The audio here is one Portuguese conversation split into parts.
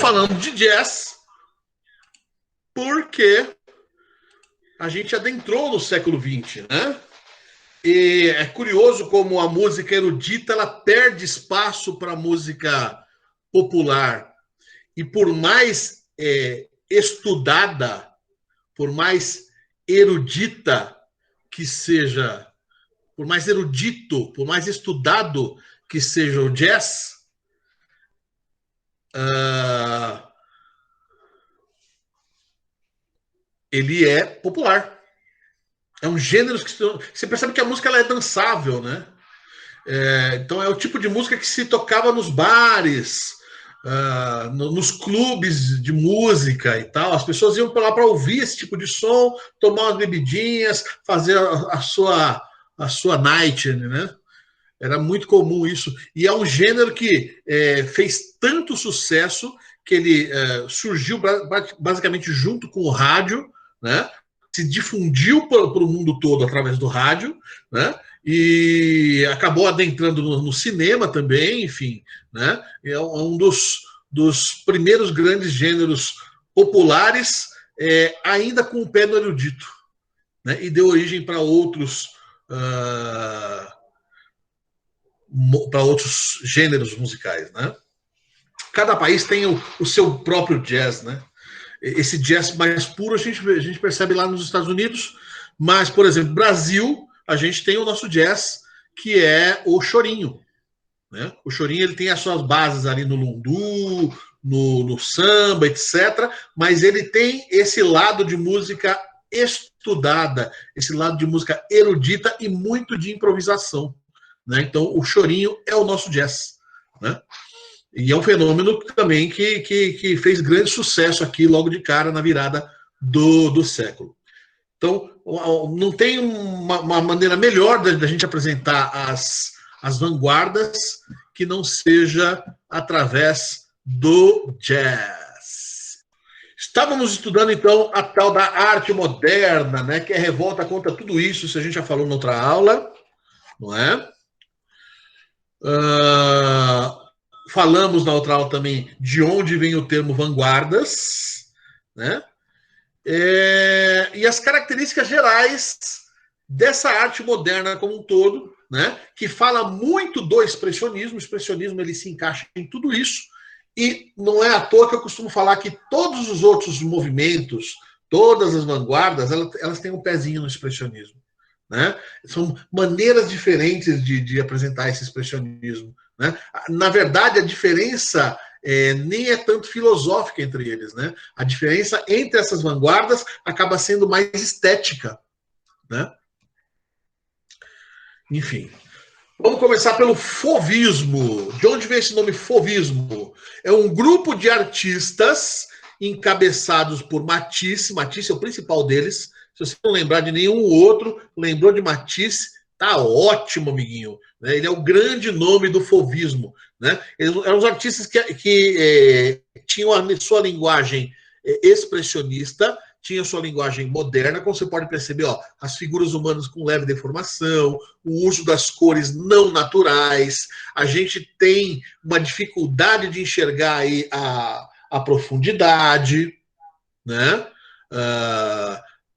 falando de jazz porque a gente adentrou no século XX, né? E é curioso como a música erudita ela perde espaço para a música popular. E por mais estudada, por mais erudita que seja, por mais erudito, por mais estudado que seja o jazz, ele é popular. É um gênero que você percebe que a música ela é dançável, né? Então é o tipo de música que se tocava nos bares, nos clubes de música e tal. As pessoas iam lá para ouvir esse tipo de som, tomar umas bebidinhas, fazer a sua night, né? Era muito comum isso. E é um gênero que fez tanto sucesso que ele surgiu basicamente junto com o rádio, né? Se difundiu para o mundo todo através do rádio, né? E acabou adentrando no cinema também, enfim, né? É um dos primeiros grandes gêneros populares, ainda com o pé no erudito, né? E deu origem para outros gêneros musicais, né? Cada país tem o seu próprio jazz, né? Esse jazz mais puro a gente percebe lá nos Estados Unidos, mas, por exemplo, Brasil, a gente tem o nosso jazz, que é o chorinho, né? O chorinho ele tem as suas bases ali no lundu, no samba, etc., mas ele tem esse lado de música estudada, esse lado de música erudita e muito de improvisação, né? Então, o chorinho é o nosso jazz, né? E é um fenômeno também que fez grande sucesso aqui logo de cara na virada do século. Então, não tem uma maneira melhor da gente apresentar as vanguardas que não seja através do jazz. Estávamos estudando, então, a tal da arte moderna, né, que é revolta contra tudo isso a gente já falou na outra aula, não é? Falamos na outra aula também de onde vem o termo vanguardas, né? E as características gerais dessa arte moderna como um todo, né? Que fala muito do expressionismo. O expressionismo ele se encaixa em tudo isso. E não é à toa que eu costumo falar que todos os outros movimentos, todas as vanguardas, elas têm um pezinho no expressionismo, né? São maneiras diferentes de apresentar esse expressionismo, né? Na verdade, a diferença nem é tanto filosófica entre eles, né? A diferença entre essas vanguardas acaba sendo mais estética, né? Enfim. Vamos começar pelo fauvismo. De onde vem esse nome fauvismo? É um grupo de artistas encabeçados por Matisse. Matisse é o principal deles. Se você não lembrar de nenhum outro, lembrou de Matisse, tá ótimo, amiguinho. Ele é o grande nome do fauvismo, né? Eles eram os artistas que tinham a sua linguagem expressionista, tinha sua linguagem moderna, como você pode perceber, ó, as figuras humanas com leve deformação, o uso das cores não naturais, a gente tem uma dificuldade de enxergar aí a profundidade, né?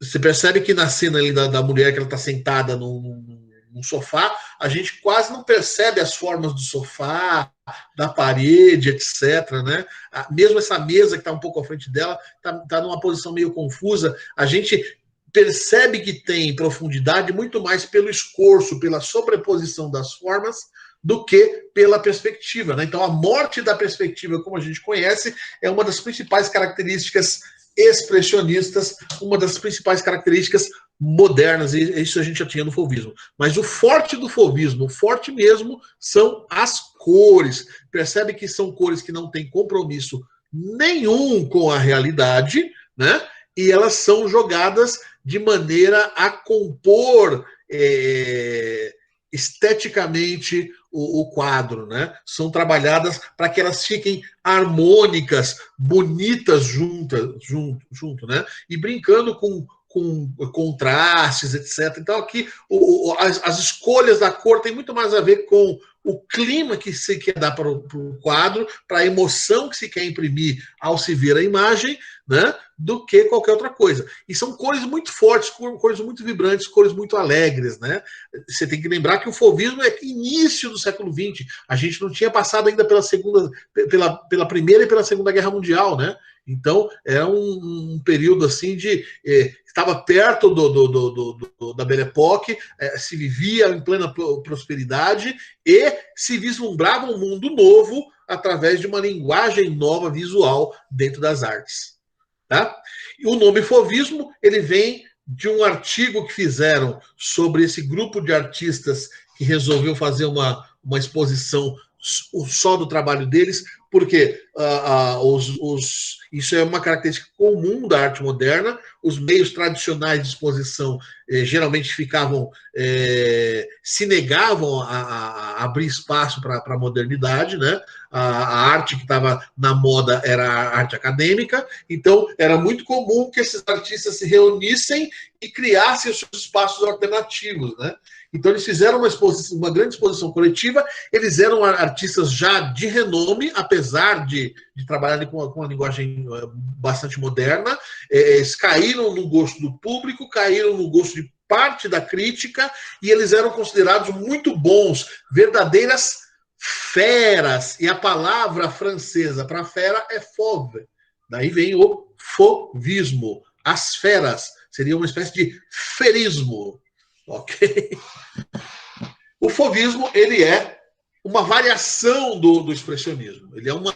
Você percebe que na cena ali da mulher que ela está sentada num sofá, a gente quase não percebe as formas do sofá, da parede, etc., né? Mesmo essa mesa que está um pouco à frente dela, está numa posição meio confusa, a gente percebe que tem profundidade muito mais pelo escorço, pela sobreposição das formas, do que pela perspectiva, né? Então, a morte da perspectiva, como a gente conhece, é uma das principais características expressionistas, uma das principais características modernas, e isso a gente já tinha no fauvismo. Mas o forte do fauvismo, o forte mesmo, são as cores. Percebe que são cores que não têm compromisso nenhum com a realidade, né? E elas são jogadas de maneira a compor esteticamente o quadro, né? São trabalhadas para que elas fiquem harmônicas, bonitas junto, né? E brincando com contrastes, etc. Então, aqui as escolhas da cor tem muito mais a ver com o clima que se quer dar para o quadro, para a emoção que se quer imprimir ao se ver a imagem, né, do que qualquer outra coisa. E são cores muito fortes, cores muito vibrantes, cores muito alegres, né? Você tem que lembrar que o fauvismo é início do século XX. A gente não tinha passado ainda pela Primeira e pela Segunda Guerra Mundial, né? Então, era um período assim de... estava perto da Belle Époque, se vivia em plena prosperidade e se vislumbrava um mundo novo através de uma linguagem nova visual dentro das artes. Tá? E o nome fauvismo, ele vem de um artigo que fizeram sobre esse grupo de artistas que resolveu fazer uma exposição só do trabalho deles, porque isso é uma característica comum da arte moderna. Os meios tradicionais de exposição geralmente se negavam a abrir espaço para a modernidade, né? A arte que estava na moda era a arte acadêmica, então era muito comum que esses artistas se reunissem e criassem os seus espaços alternativos, né? Então eles fizeram uma grande exposição coletiva. Eles eram artistas já de renome, apesar de trabalharem com uma linguagem bastante moderna. Eles caíram no gosto do público, caíram no gosto de parte da crítica, e eles eram considerados muito bons, verdadeiras feras. E a palavra francesa para fera é fauve. Daí vem o fauvismo. As feras seria uma espécie de ferismo. Ok? O fauvismo, ele é uma variação do expressionismo. Ele é uma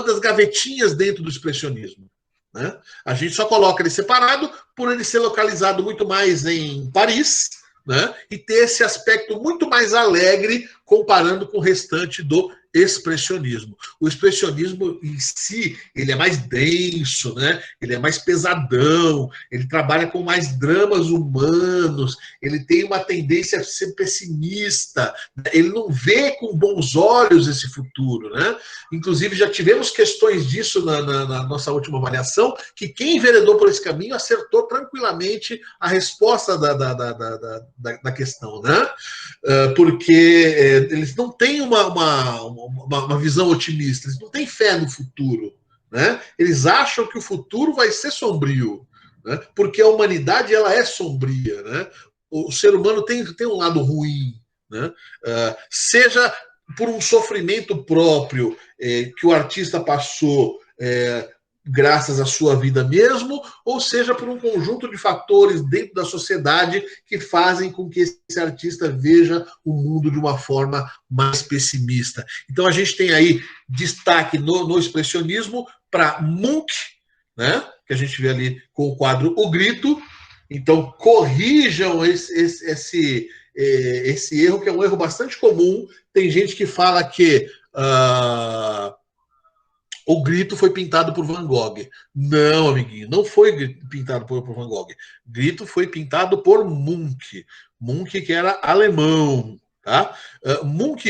das gavetinhas dentro do expressionismo. Né? A gente só coloca ele separado por ele ser localizado muito mais em Paris, né? E ter esse aspecto muito mais alegre comparando com o restante do expressionismo. O expressionismo em si, ele é mais denso, né? Ele é mais pesadão, ele trabalha com mais dramas humanos, ele tem uma tendência a ser pessimista, ele não vê com bons olhos esse futuro, né? Inclusive, já tivemos questões disso na nossa última avaliação, que quem enveredou por esse caminho acertou tranquilamente a resposta da questão, né? Porque eles não têm uma visão otimista, eles não têm fé no futuro, né? Eles acham que o futuro vai ser sombrio, né? Porque a humanidade, ela é sombria, né? O ser humano tem um lado ruim, né? Seja por um sofrimento próprio que o artista passou graças à sua vida mesmo, ou seja por um conjunto de fatores dentro da sociedade que fazem com que esse artista veja o mundo de uma forma mais pessimista. Então a gente tem aí destaque no expressionismo para Munch, né, que a gente vê ali com o quadro O Grito. Então corrijam esse erro, que é um erro bastante comum. Tem gente que fala que O Grito foi pintado por Van Gogh. Não, amiguinho, não foi pintado por Van Gogh. Grito foi pintado por Munch. Munch, que era alemão. Tá? Munch,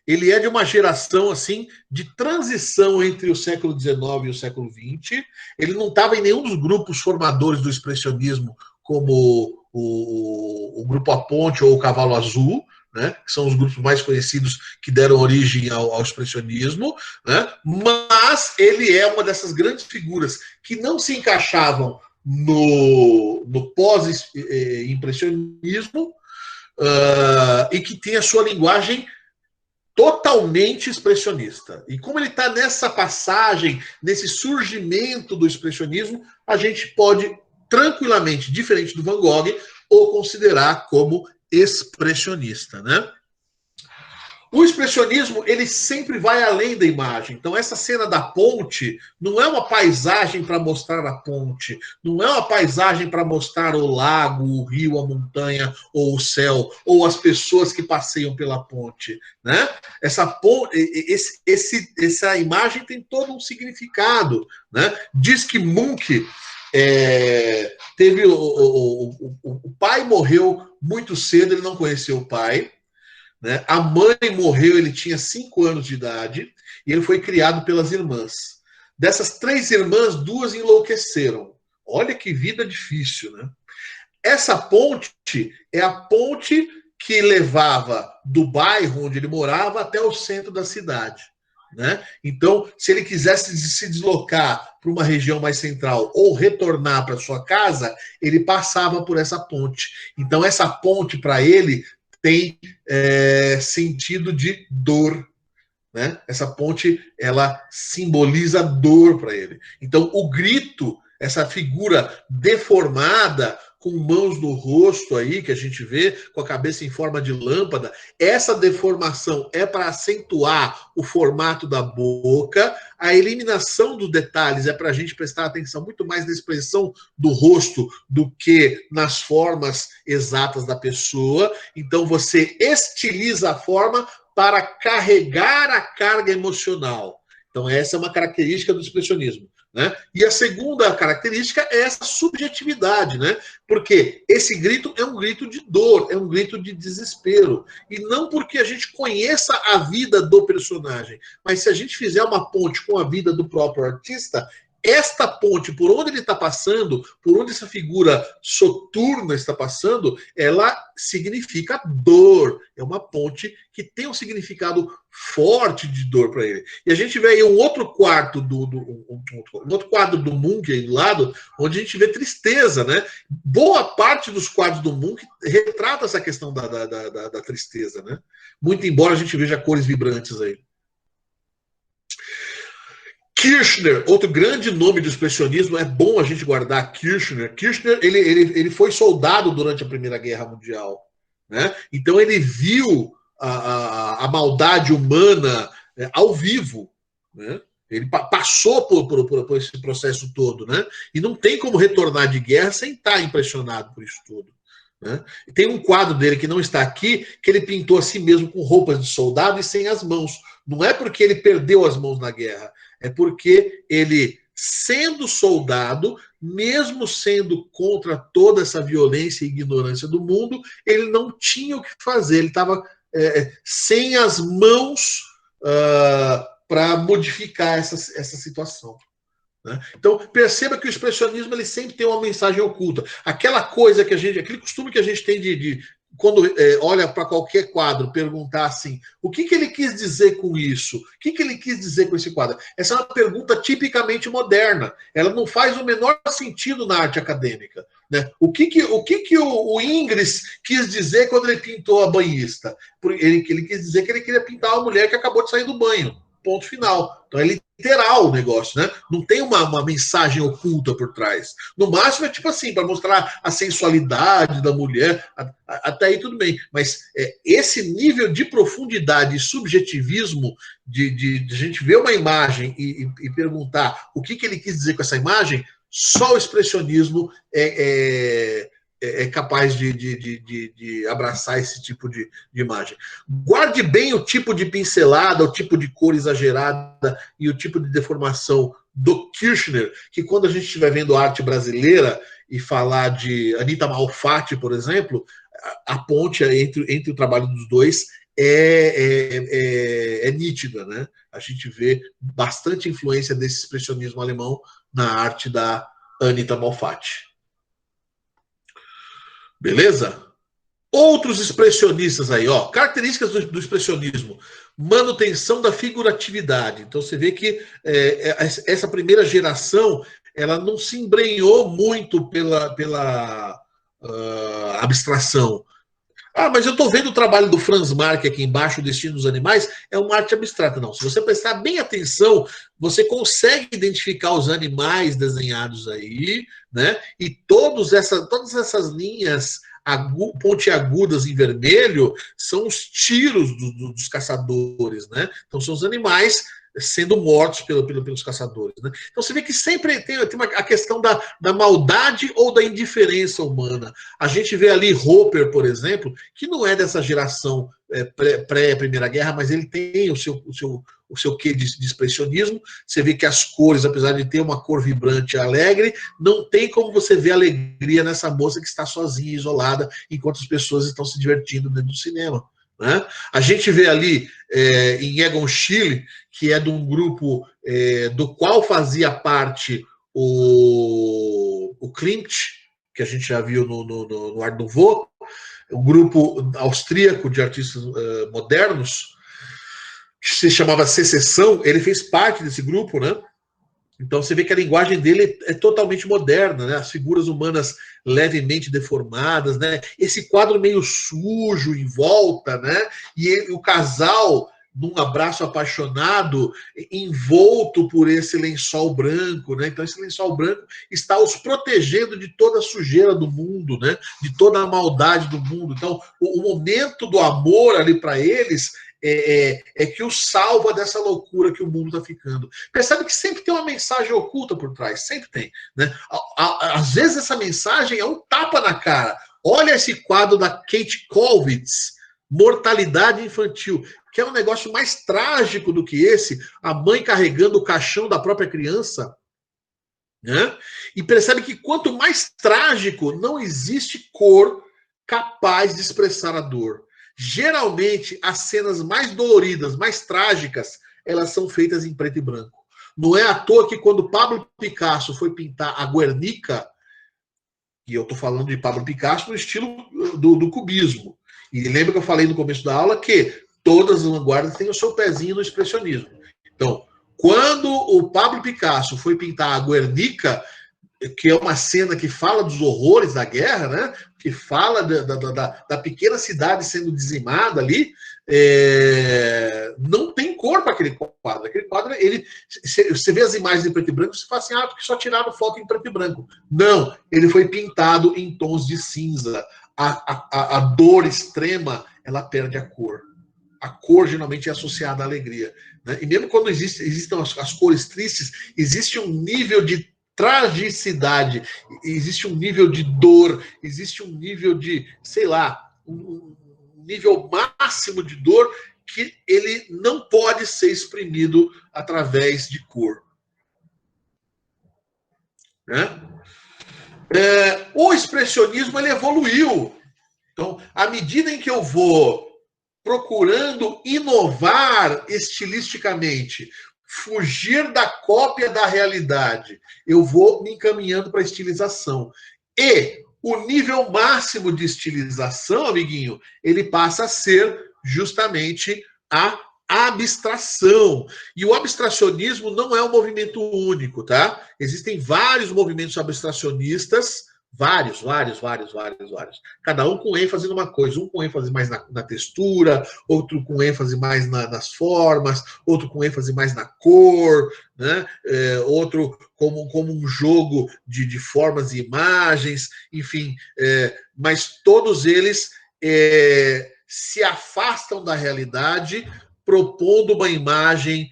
ele é de uma geração assim de transição entre o século XIX e o século XX. Ele não estava em nenhum dos grupos formadores do expressionismo, como o Grupo A Ponte ou o Cavalo Azul, né, que são os grupos mais conhecidos que deram origem ao expressionismo, né, mas ele é uma dessas grandes figuras que não se encaixavam no pós-impressionismo e que tem a sua linguagem totalmente expressionista. E como ele está nessa passagem, nesse surgimento do expressionismo, a gente pode tranquilamente, diferente do Van Gogh, o considerar como expressionista, né? O expressionismo, ele sempre vai além da imagem. Então, essa cena da ponte não é uma paisagem para mostrar a ponte, não é uma paisagem para mostrar o lago, o rio, a montanha, ou o céu, ou as pessoas que passeiam pela ponte, né? Essa imagem tem todo um significado, né? Diz que Munch teve o pai morreu muito cedo, ele não conheceu o pai, né? A mãe morreu, ele tinha 5 anos de idade, e ele foi criado pelas irmãs. Dessas 3 irmãs, 2 enlouqueceram. Olha que vida difícil, né? Essa ponte é a ponte que levava do bairro onde ele morava até o centro da cidade, né? Então, se ele quisesse se deslocar para uma região mais central ou retornar para sua casa, ele passava por essa ponte. Então, essa ponte para ele tem sentido de dor, né? Essa ponte, ela simboliza dor para ele. Então, o grito, essa figura deformada, com mãos no rosto aí, que a gente vê, com a cabeça em forma de lâmpada, essa deformação é para acentuar o formato da boca, a eliminação dos detalhes é para a gente prestar atenção muito mais na expressão do rosto do que nas formas exatas da pessoa. Então, você estiliza a forma para carregar a carga emocional. Então, essa é uma característica do expressionismo, né? E a segunda característica é essa subjetividade, né? Porque esse grito é um grito de dor, é um grito de desespero. E não porque a gente conheça a vida do personagem, mas se a gente fizer uma ponte com a vida do próprio artista, esta ponte, por onde ele está passando, por onde essa figura soturna está passando, ela significa dor. É uma ponte que tem um significado forte de dor para ele. E a gente vê aí um outro quarto um outro quadro do Munch aí do lado, onde a gente vê tristeza, né? Boa parte dos quadros do Munch retrata essa questão da tristeza, né? Muito embora a gente veja cores vibrantes aí. Kirchner, outro grande nome do expressionismo, é bom a gente guardar Kirchner. Kirchner, ele foi soldado durante a Primeira Guerra Mundial, né? Então ele viu a maldade humana ao vivo, né? Ele passou por esse processo todo, né? E não tem como retornar de guerra sem estar impressionado por isso tudo, né? E tem um quadro dele que não está aqui, que ele pintou a si mesmo com roupas de soldado e sem as mãos. Não é porque ele perdeu as mãos na guerra, é porque ele, sendo soldado, mesmo sendo contra toda essa violência e ignorância do mundo, ele não tinha o que fazer, ele estava sem as mãos para modificar essa situação, né? Então, perceba que o expressionismo ele sempre tem uma mensagem oculta. Aquela coisa que a gente, aquele costume que a gente tem de quando olha para qualquer quadro, perguntar assim, o que ele quis dizer com isso? O que ele quis dizer com esse quadro? Essa é uma pergunta tipicamente moderna. Ela não faz o menor sentido na arte acadêmica, né? O que o Ingres quis dizer quando ele pintou a banhista? Ele quis dizer que ele queria pintar uma mulher que acabou de sair do banho. Ponto final. Então é literal o negócio, né? Não tem uma mensagem oculta por trás. No máximo é tipo assim, para mostrar a sensualidade da mulher, até aí tudo bem. Mas esse nível de profundidade e subjetivismo de a gente ver uma imagem e perguntar o que ele quis dizer com essa imagem, só o expressionismo é capaz de abraçar esse tipo de imagem. Guarde bem o tipo de pincelada, o tipo de cor exagerada e o tipo de deformação do Kirchner, que quando a gente estiver vendo arte brasileira e falar de Anita Malfatti, por exemplo, a ponte entre o trabalho dos dois é nítida, né? A gente vê bastante influência desse expressionismo alemão na arte da Anita Malfatti. Beleza? Outros expressionistas aí, ó, características do expressionismo: manutenção da figuratividade. Então você vê que essa primeira geração ela não se embrenhou muito pela abstração. Ah, mas eu estou vendo o trabalho do Franz Marc aqui embaixo, O Destino dos Animais, é uma arte abstrata. Não, se você prestar bem atenção, você consegue identificar os animais desenhados aí, né? E todas essas linhas pontiagudas em vermelho são os tiros dos caçadores, né? Então são os animais sendo mortos pelos caçadores, né? Então você vê que sempre tem a questão da maldade ou da indiferença humana. A gente vê ali Hopper, por exemplo, que não é dessa geração pré-Primeira Guerra, mas ele tem o seu quê de expressionismo. Você vê que as cores, apesar de ter uma cor vibrante e alegre, não tem como você ver alegria nessa moça que está sozinha, isolada, enquanto as pessoas estão se divertindo dentro do cinema, né? A gente vê ali em Egon Schiele, que é de um grupo do qual fazia parte o Klimt, que a gente já viu no Art Nouveau, um grupo austríaco de artistas modernos, que se chamava Secessão, ele fez parte desse grupo, né? Então você vê que a linguagem dele é totalmente moderna, né? As figuras humanas levemente deformadas, né? Esse quadro meio sujo em volta, né? E o casal num abraço apaixonado, envolto por esse lençol branco, né? Então esse lençol branco está os protegendo de toda a sujeira do mundo, né? De toda a maldade do mundo. Então o momento do amor ali para eles é que o salva dessa loucura que o mundo está ficando. Percebe que sempre tem uma mensagem oculta por trás, sempre tem. Né? Às vezes essa mensagem é um tapa na cara. Olha esse quadro da Kate Kollwitz, Mortalidade Infantil, que é um negócio mais trágico do que esse, a mãe carregando o caixão da própria criança. Né? E percebe que quanto mais trágico, não existe cor capaz de expressar a dor. Geralmente, as cenas mais doloridas, mais trágicas, elas são feitas em preto e branco. Não é à toa que quando Pablo Picasso foi pintar a Guernica, e eu estou falando de Pablo Picasso no estilo do cubismo, e lembra que eu falei no começo da aula que todas as vanguardas têm o seu pezinho no expressionismo. Então, quando o Pablo Picasso foi pintar a Guernica, que é uma cena que fala dos horrores da guerra, né? Que fala da pequena cidade sendo dizimada ali, não tem cor para aquele quadro. Aquele quadro, você vê as imagens em preto e branco, você fala assim, porque só tiraram foto em preto e branco. Não, ele foi pintado em tons de cinza. A dor extrema, ela perde a cor. A cor geralmente é associada à alegria. Né? E mesmo quando existem as cores tristes, existe um nível de tragicidade, existe um nível de dor, existe um nível de, sei lá, um nível máximo de dor que ele não pode ser exprimido através de cor. Né? O expressionismo ele evoluiu. Então, à medida em que eu vou procurando inovar estilisticamente, fugir da cópia da realidade, eu vou me encaminhando para a estilização. E o nível máximo de estilização, amiguinho, ele passa a ser justamente a abstração. E o abstracionismo não é um movimento único, tá? Existem vários movimentos abstracionistas, vários. Cada um com ênfase numa coisa. Um com ênfase mais na textura, outro com ênfase mais nas formas, outro com ênfase mais na cor, né? Outro como um jogo de formas e imagens, enfim. Mas todos eles se afastam da realidade, propondo uma imagem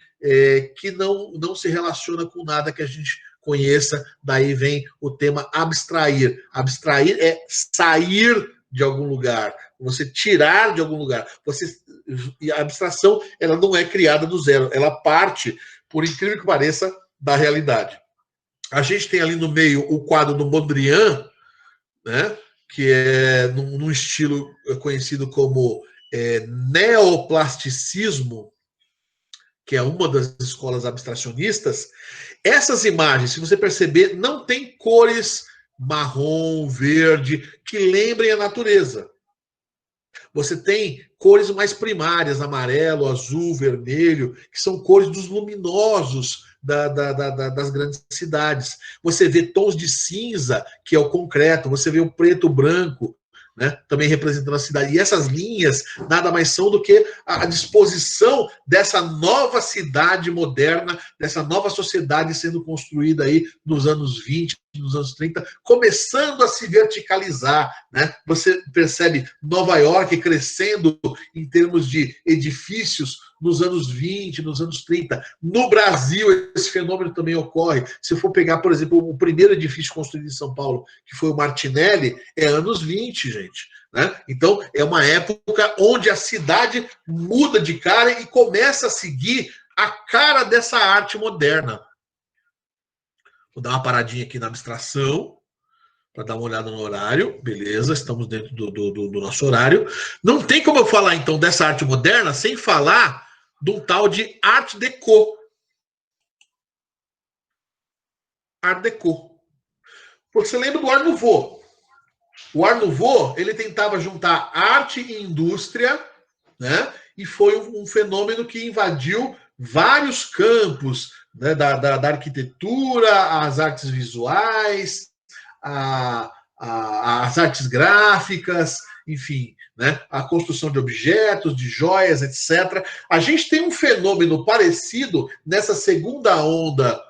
que não se relaciona com nada que a gente conheça, daí vem o tema abstrair. Abstrair é sair de algum lugar, você tirar de algum lugar. E a abstração, ela não é criada do zero, ela parte, por incrível que pareça, da realidade. A gente tem ali no meio o quadro do Mondrian, né, que é num estilo conhecido como neoplasticismo, que é uma das escolas abstracionistas. Essas imagens, se você perceber, não tem cores marrom, verde, que lembrem a natureza. Você tem cores mais primárias, amarelo, azul, vermelho, que são cores dos luminosos das grandes cidades. Você vê tons de cinza, que é o concreto, você vê o preto, branco, né, também representando a cidade. E essas linhas nada mais são do que a disposição dessa nova cidade moderna, dessa nova sociedade sendo construída aí nos anos 20, nos anos 30, começando a se verticalizar. Né? Você percebe Nova York crescendo em termos de edifícios nos anos 20, nos anos 30. No Brasil, esse fenômeno também ocorre. Se eu for pegar, por exemplo, o primeiro edifício construído em São Paulo, que foi o Martinelli, é anos 20, gente. Né? Então, é uma época onde a cidade muda de cara e começa a seguir a cara dessa arte moderna. Vou dar uma paradinha aqui na abstração, para dar uma olhada no horário. Beleza, estamos dentro do nosso horário. Não tem como eu falar, então, dessa arte moderna sem falar de um tal de Art Deco. Art Deco. Você lembra do Art Nouveau? O Art Nouveau, ele tentava juntar arte e indústria, né? E foi um fenômeno que invadiu vários campos, né? Da arquitetura, as artes visuais, as artes gráficas, enfim, né? A construção de objetos, de joias, etc. A gente tem um fenômeno parecido nessa segunda onda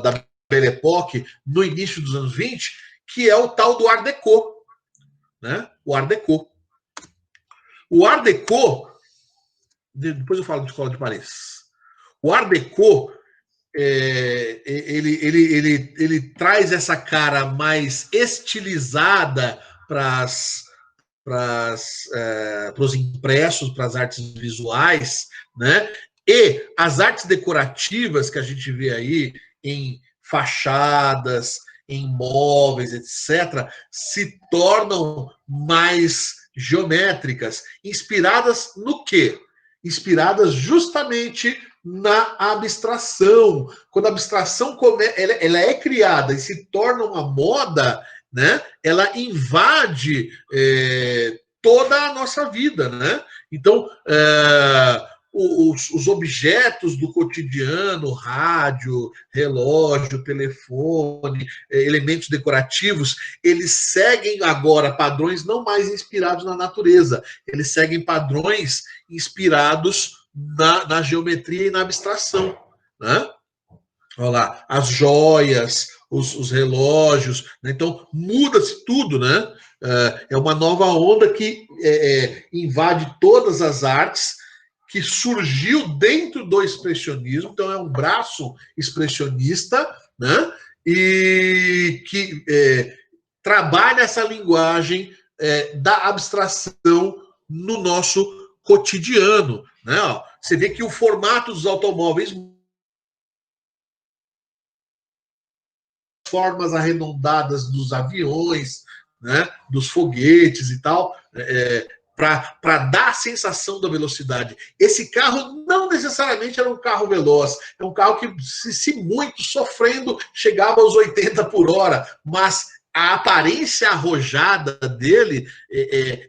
da Belle Époque, no início dos anos 20, que é o tal do Art Deco, né? O Art Deco. O Art Deco, depois eu falo de Escola de Paris. O Art Deco, ele traz essa cara mais estilizada para os impressos, para as artes visuais, né? E as artes decorativas que a gente vê aí em fachadas, em móveis, etc., se tornam mais geométricas, inspiradas no quê? Inspiradas justamente na abstração. Quando a abstração ela é criada e se torna uma moda, né? Ela invade toda a nossa vida, né? Então, os objetos do cotidiano, rádio, relógio, telefone, elementos decorativos, eles seguem agora padrões não mais inspirados na natureza, eles seguem padrões inspirados na geometria e na abstração, né? Olha lá, as joias, os relógios, né? Então muda-se tudo, né? É uma nova onda que invade todas as artes, que surgiu dentro do expressionismo, então é um braço expressionista, né? E que trabalha essa linguagem da abstração no nosso cotidiano, né? Ó, você vê que o formato dos automóveis, formas arredondadas dos aviões, né, dos foguetes e tal, para dar a sensação da velocidade. Esse carro não necessariamente era um carro veloz, é um carro que, se muito, sofrendo, chegava aos 80 por hora, mas a aparência arrojada dele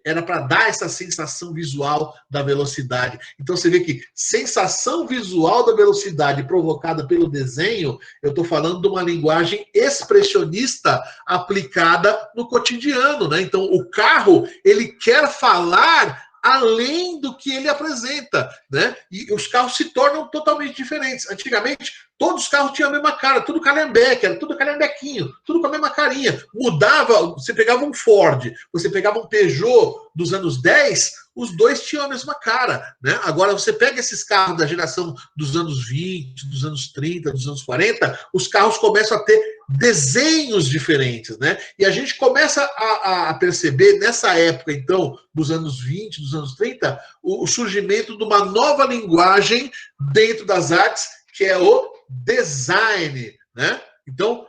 era para dar essa sensação visual da velocidade. Então você vê que sensação visual da velocidade provocada pelo desenho, eu estou falando de uma linguagem expressionista aplicada no cotidiano, né? Então o carro, ele quer falar além do que ele apresenta, né? E os carros se tornam totalmente diferentes. Antigamente, todos os carros tinham a mesma cara, tudo calembeque, era tudo calembequinho, tudo com a mesma carinha. Mudava, você pegava um Ford, você pegava um Peugeot dos anos 10, os dois tinham a mesma cara, né? Agora você pega esses carros da geração dos anos 20, dos anos 30, dos anos 40, os carros começam a ter desenhos diferentes, né? E a gente começa a perceber nessa época, então, dos anos 20, dos anos 30, o surgimento de uma nova linguagem dentro das artes, que é o design, né? Então,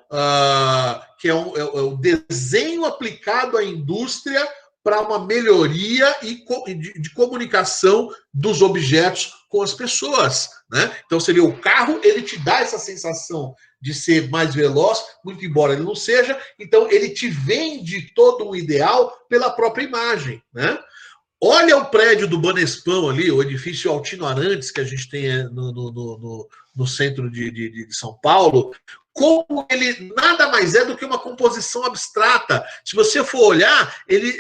que é o desenho aplicado à indústria para uma melhoria de comunicação dos objetos com as pessoas, né? Então você vê o carro, ele te dá essa sensação de ser mais veloz, muito embora ele não seja, então ele te vende todo um ideal pela própria imagem, né? Olha o prédio do Banespão ali, o edifício Altino Arantes, que a gente tem no centro de São Paulo, como ele nada mais é do que uma composição abstrata. Se você for olhar,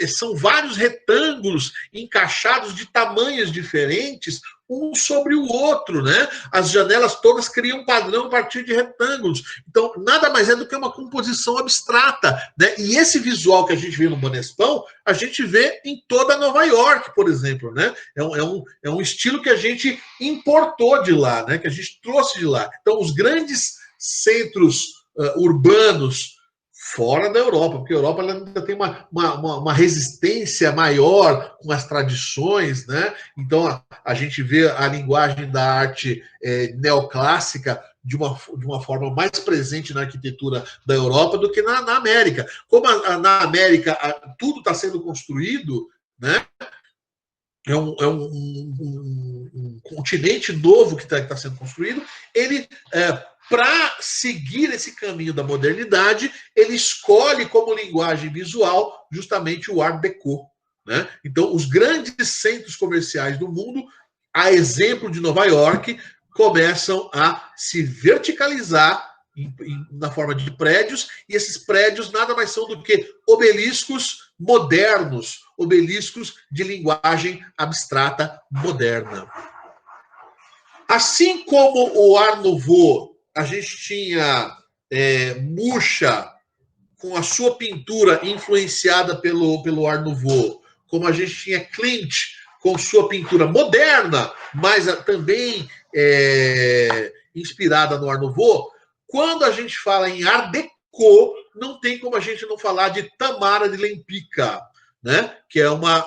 são vários retângulos encaixados de tamanhos diferentes, um sobre o outro, né? As janelas todas criam um padrão a partir de retângulos. Então, nada mais é do que uma composição abstrata, né? E esse visual que a gente vê no Banespão, a gente vê em toda Nova York, por exemplo, né? É um estilo que a gente importou de lá, né? Que a gente trouxe de lá. Então, os grandes centros urbanos fora da Europa, porque a Europa ainda tem uma resistência maior com as tradições, né? Então a gente vê a linguagem da arte neoclássica de uma forma mais presente na arquitetura da Europa do que na América. Como na América tudo está sendo construído, né? É um continente novo que está sendo construído, ele para seguir esse caminho da modernidade, ele escolhe como linguagem visual justamente o Art Deco, né? Então, os grandes centros comerciais do mundo, a exemplo de Nova York, começam a se verticalizar na forma de prédios, e esses prédios nada mais são do que obeliscos modernos, obeliscos de linguagem abstrata moderna. Assim como o Art Nouveau, a gente tinha Mucha com a sua pintura influenciada pelo Art Nouveau, como a gente tinha Klimt com sua pintura moderna, mas também inspirada no Art Nouveau, quando a gente fala em Art Deco, não tem como a gente não falar de Tamara de Lempicka, né? Que é uma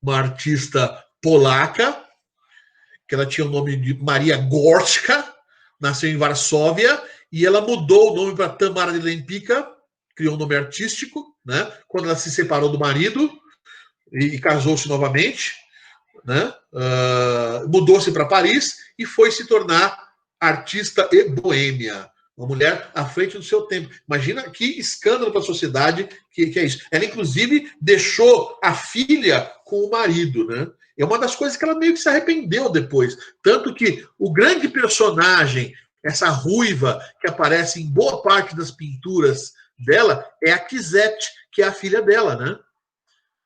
artista polaca, que ela tinha o nome de Maria Gorska, nasceu em Varsóvia, e ela mudou o nome para Tamara de Lempicka, criou um nome artístico, né? Quando ela se separou do marido e casou-se novamente, né? Mudou-se para Paris e foi se tornar artista e boêmia. Uma mulher à frente do seu tempo. Imagina que escândalo para a sociedade que é isso. Ela, inclusive, deixou a filha com o marido, né? É uma das coisas que ela meio que se arrependeu depois. Tanto que o grande personagem, essa ruiva que aparece em boa parte das pinturas dela, é a Kizette, que é a filha dela, né?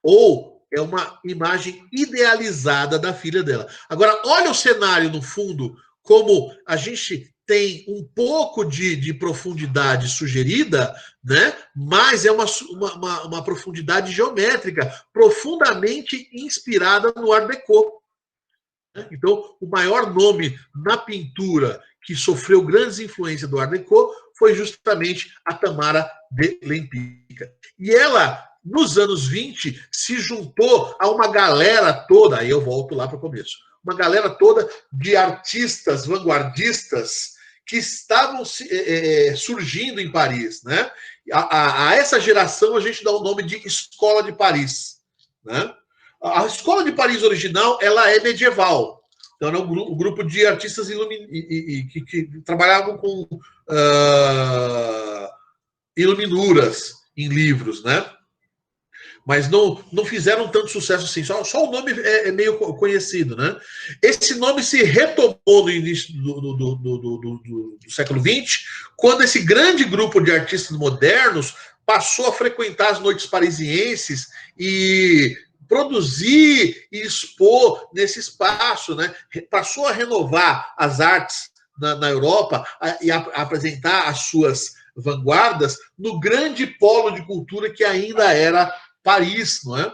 Ou é uma imagem idealizada da filha dela. Agora, olha o cenário no fundo, como a gente tem um pouco de profundidade sugerida, né? Mas é uma profundidade geométrica, profundamente inspirada no Art Deco. Então, o maior nome na pintura que sofreu grandes influências do Art Deco foi justamente a Tamara de Lempicka. E ela, nos anos 20, se juntou a uma galera toda, aí eu volto lá para o começo, uma galera toda de artistas vanguardistas que estavam surgindo em Paris, né? A essa geração a gente dá o nome de Escola de Paris, né? A Escola de Paris original, ela é medieval. Então, era um grupo de artistas que trabalhavam com iluminuras em livros, né? Mas não fizeram tanto sucesso assim. Só o nome é meio conhecido, né? Esse nome se retomou no início do século XX, quando esse grande grupo de artistas modernos passou a frequentar as noites parisienses e produzir e expor nesse espaço, né? Passou a renovar as artes na Europa e a apresentar as suas vanguardas no grande polo de cultura que ainda era Paris, não é?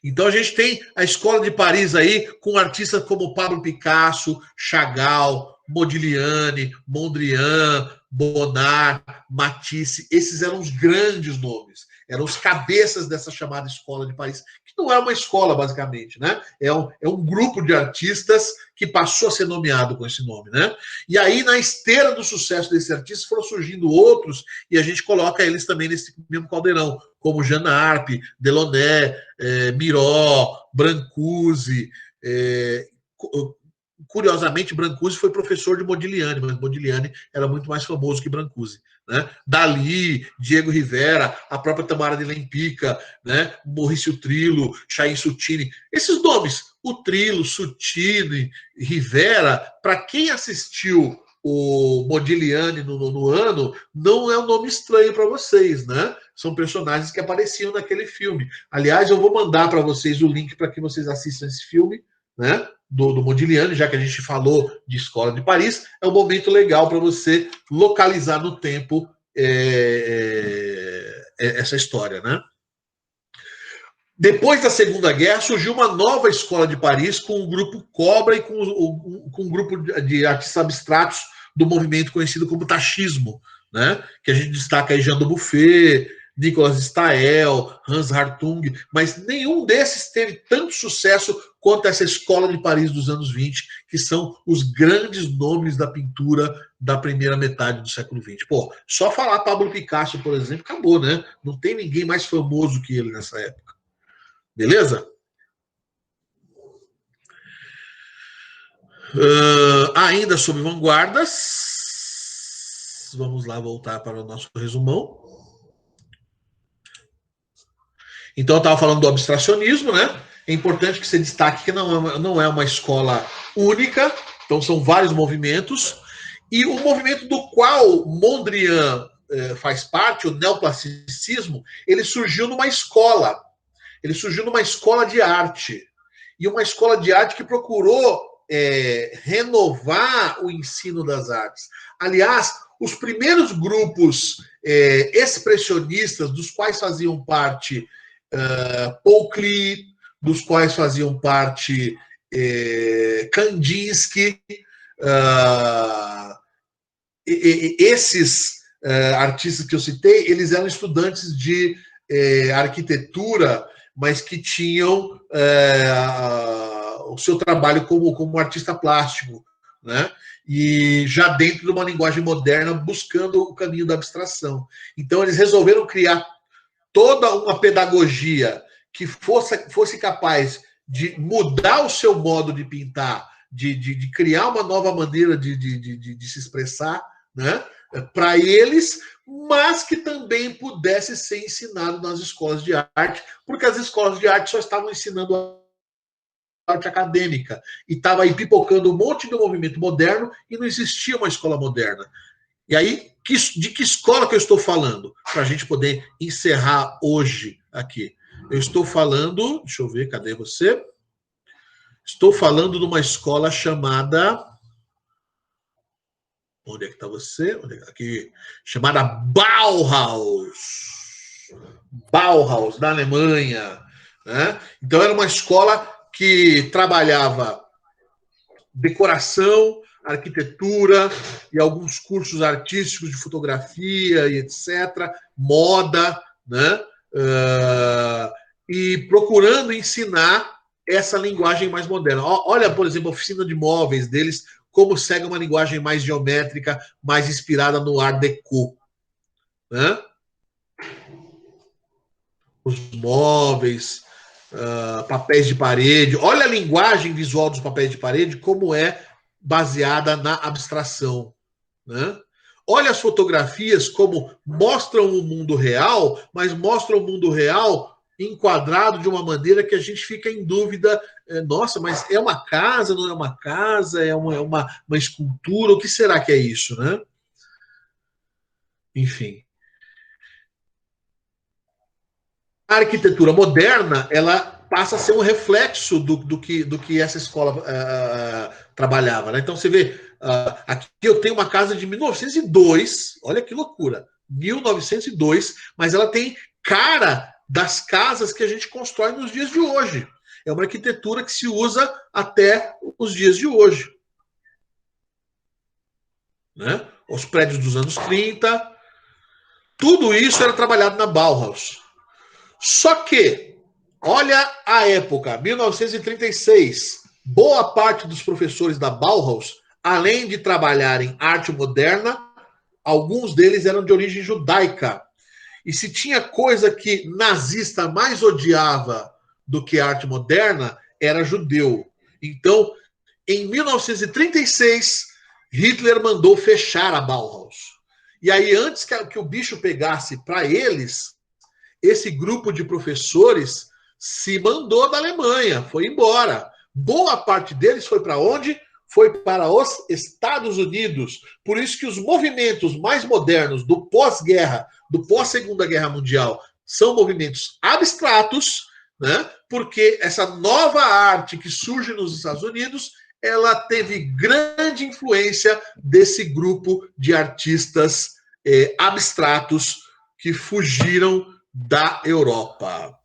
Então a gente tem a Escola de Paris aí com artistas como Pablo Picasso, Chagall, Modigliani, Mondrian, Bonnard, Matisse. Esses eram os grandes nomes, eram os cabeças dessa chamada Escola de Paris, que não é uma escola, basicamente, né? É um grupo de artistas que passou a ser nomeado com esse nome, né? E aí, na esteira do sucesso desses artistas, foram surgindo outros, e a gente coloca eles também nesse mesmo caldeirão, como Jean Arp, Delaunay, Miró, Brancusi. Curiosamente, Brancusi foi professor de Modigliani, mas Modigliani era muito mais famoso que Brancusi. Né? Dali, Diego Rivera, a própria Tamara de Lempicka, né? Maurício Trillo, Chaim Sottile. Esses nomes, o Trillo, Sottile, Rivera, para quem assistiu o Modigliani no ano, não é um nome estranho para vocês, né? São personagens que apareciam naquele filme. Aliás, eu vou mandar para vocês o link para que vocês assistam esse filme, né? Do Modigliani, já que a gente falou de Escola de Paris, é um momento legal para você localizar no tempo essa história, né? Depois da Segunda Guerra, surgiu uma nova Escola de Paris com o grupo Cobra e com um grupo de artistas abstratos do movimento conhecido como Tachismo, né? Que a gente destaca aí Jean Dubuffet, Nicolas Stael, Hans Hartung, mas nenhum desses teve tanto sucesso quanto essa Escola de Paris dos anos 20, que são os grandes nomes da pintura da primeira metade do século XX. Pô, só falar Pablo Picasso, por exemplo, acabou, né? Não tem ninguém mais famoso que ele nessa época. Beleza? Ainda sobre vanguardas, vamos lá voltar para o nosso resumão. Então, eu estava falando do abstracionismo, né? É importante que você destaque que não é uma escola única, então são vários movimentos, e o movimento do qual Mondrian faz parte, o neoclassicismo, ele surgiu numa escola. Ele surgiu numa escola de arte. E uma escola de arte que procurou renovar o ensino das artes. Aliás, os primeiros grupos expressionistas, dos quais faziam parte Paul Klee, dos quais faziam parte Kandinsky, esses artistas que eu citei, eles eram estudantes de arquitetura, mas que tinham o seu trabalho como artista plástico, né? E já dentro de uma linguagem moderna, buscando o caminho da abstração. Então, eles resolveram criar toda uma pedagogia que fosse capaz de mudar o seu modo de pintar, de criar uma nova maneira de se expressar, né, para eles, mas que também pudesse ser ensinado nas escolas de arte, porque as escolas de arte só estavam ensinando a arte acadêmica, e estava aí pipocando um monte de movimento moderno e não existia uma escola moderna. E aí, de que escola que eu estou falando? Para a gente poder encerrar hoje aqui. Eu estou falando, deixa eu ver, cadê você? Estou falando de uma escola chamada... Onde é que está você? Aqui. Chamada Bauhaus. Bauhaus, da Alemanha. Né? Então, era uma escola que trabalhava decoração, arquitetura e alguns cursos artísticos de fotografia e etc., moda, né? E procurando ensinar essa linguagem mais moderna. Olha, por exemplo, a oficina de móveis deles, como segue uma linguagem mais geométrica, mais inspirada no Art Deco, né? Os móveis, papéis de parede. Olha a linguagem visual dos papéis de parede, como é baseada na abstração, né? Olha as fotografias como mostram o mundo real, mas mostram o mundo real enquadrado de uma maneira que a gente fica em dúvida, nossa, mas é uma casa, não é uma casa, é uma escultura, o que será que é isso, né? Enfim. A arquitetura moderna, ela passa a ser um reflexo do que essa escola trabalhava, né? Então você vê, aqui eu tenho uma casa de 1902, olha que loucura, 1902, mas ela tem cara das casas que a gente constrói nos dias de hoje. É uma arquitetura que se usa até os dias de hoje, né? Os prédios dos anos 30, tudo isso era trabalhado na Bauhaus. Só que, olha a época, 1936, boa parte dos professores da Bauhaus, além de trabalhar em arte moderna, alguns deles eram de origem judaica. E se tinha coisa que nazista mais odiava do que arte moderna, era judeu. Então, em 1936, Hitler mandou fechar a Bauhaus. E aí, antes que o bicho pegasse para eles, esse grupo de professores se mandou da Alemanha, foi embora. Boa parte deles foi para onde? Foi para os Estados Unidos. Por isso que os movimentos mais modernos do pós-guerra, do pós-segunda guerra mundial, são movimentos abstratos, né? Porque essa nova arte que surge nos Estados Unidos, ela teve grande influência desse grupo de artistas abstratos que fugiram da Europa.